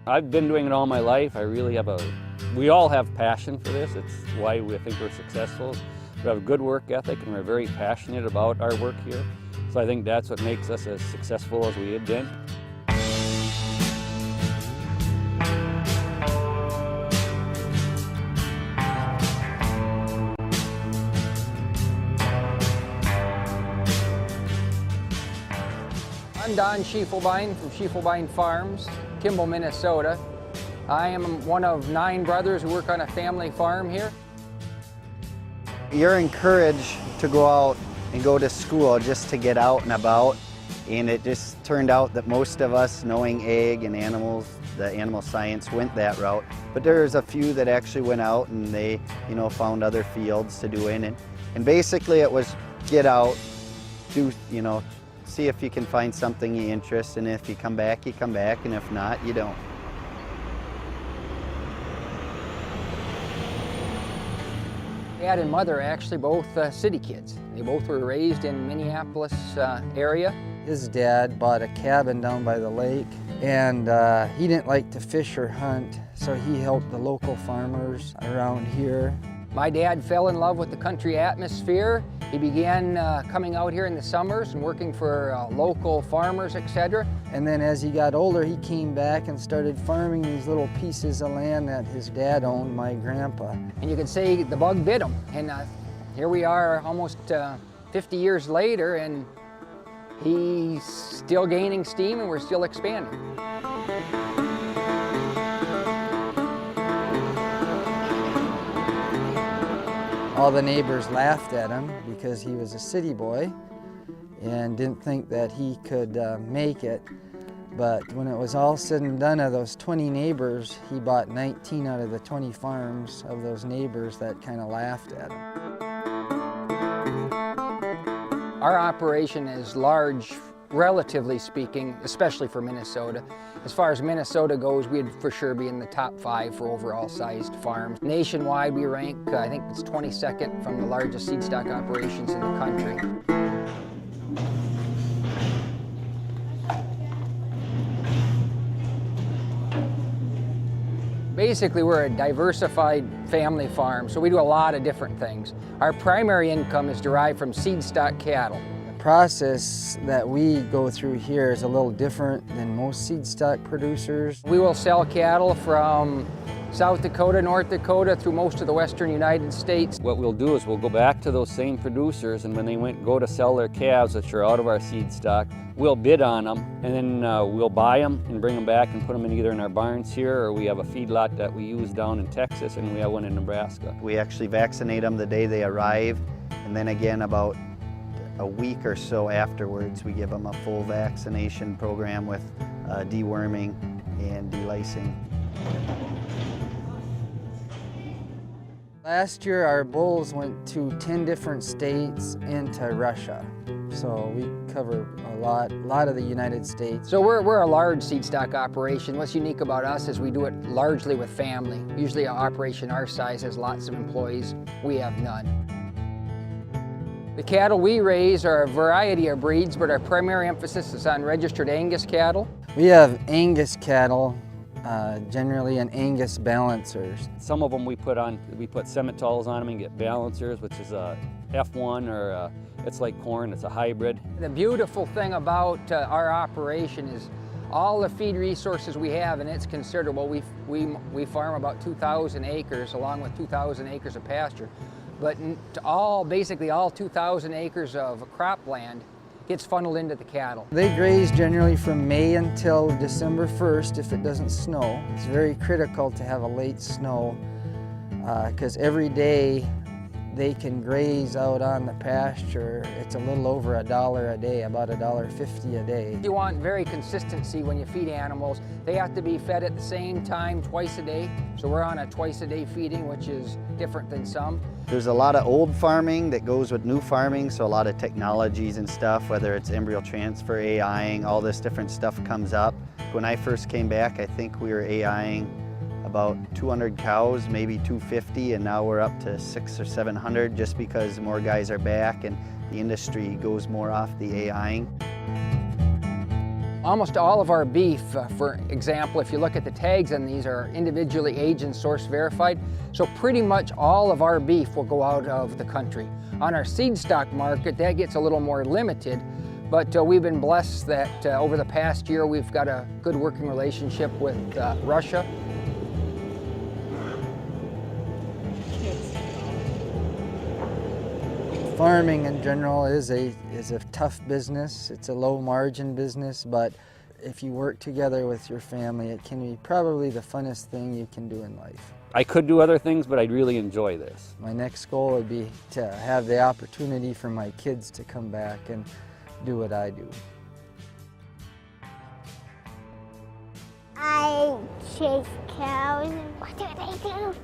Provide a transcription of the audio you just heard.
I've been doing it all my life. We all have passion for this. It's why I think we're successful. We have a good work ethic and we're very passionate about our work here. So I think that's what makes us as successful as we have been. I'm Schiefelbein from Schiefelbein Farms, Kimball, Minnesota. I am one of 9 brothers who work on a family farm here. You're encouraged to go out and go to school just to get out and about, and it just turned out that most of us, knowing ag and animals, the animal science, went that route. But there's a few that actually went out and they, found other fields to do in, and basically it was get out, do, see if you can find something you interest, and if you come back, and if not, you don't. Dad and mother are actually both city kids. They both were raised in Minneapolis area. His dad bought a cabin down by the lake, and he didn't like to fish or hunt, so he helped the local farmers around here. My dad fell in love with the country atmosphere. He began coming out here in the summers and working for local farmers, etc. And then as he got older, he came back and started farming these little pieces of land that his dad owned, my grandpa. And you could say the bug bit him. And here we are almost 50 years later, and he's still gaining steam and we're still expanding. All the neighbors laughed at him because he was a city boy and didn't think that he could make it. But when it was all said and done, of those 20 neighbors, he bought 19 out of the 20 farms of those neighbors that kind of laughed at him. Our operation is large, relatively speaking, especially for Minnesota. As far as Minnesota goes, we'd for sure be in the top 5 for overall sized farms. Nationwide, we rank, I think it's 22nd from the largest seed stock operations in the country. Basically, we're a diversified family farm, so we do a lot of different things. Our primary income is derived from seed stock cattle. The process that we go through here is a little different than most seed stock producers. We will sell cattle from South Dakota, North Dakota, through most of the western United States. What we'll do is we'll go back to those same producers, and when they go to sell their calves, which are out of our seed stock, we'll bid on them, and then we'll buy them and bring them back and put them in either in our barns here, or we have a feedlot that we use down in Texas, and we have one in Nebraska. We actually vaccinate them the day they arrive, and then again about a week or so afterwards, we give them a full vaccination program with deworming and delicing. Last year, our bulls went to 10 different states into Russia. So we cover a lot of the United States. So we're a large seed stock operation. What's unique about us is we do it largely with family. Usually an operation our size has lots of employees. We have none. The cattle we raise are a variety of breeds, but our primary emphasis is on registered Angus cattle. We have Angus cattle, generally in Angus balancers. Some of them we put semitols on them and get balancers, which is a F1 or it's like corn, it's a hybrid. The beautiful thing about our operation is all the feed resources we have, and it's considerable. We farm about 2,000 acres along with 2,000 acres of pasture. But basically all 2,000 acres of cropland gets funneled into the cattle. They graze generally from May until December 1st if it doesn't snow. It's very critical to have a late snow because every day they can graze out on the pasture. It's a little over $1 a day, about $1.50 a day. You want very consistency when you feed animals. They have to be fed at the same time twice a day. So we're on a twice a day feeding, which is different than some. There's a lot of old farming that goes with new farming, so a lot of technologies and stuff, whether it's embryo transfer, AIing, all this different stuff comes up. When I first came back, I think we were AIing about 200 cows, maybe 250, and now we're up to 600 or 700 just because more guys are back and the industry goes more off the AIing. Almost all of our beef, for example, if you look at the tags on these, are individually aged and source verified. So pretty much all of our beef will go out of the country. On our seed stock market, that gets a little more limited, but we've been blessed that over the past year we've got a good working relationship with Russia. Farming in general is a tough business. It's a low margin business, but if you work together with your family, it can be probably the funnest thing you can do in life. I could do other things, but I'd really enjoy this. My next goal would be to have the opportunity for my kids to come back and do what I do. I chase cows. What do they do?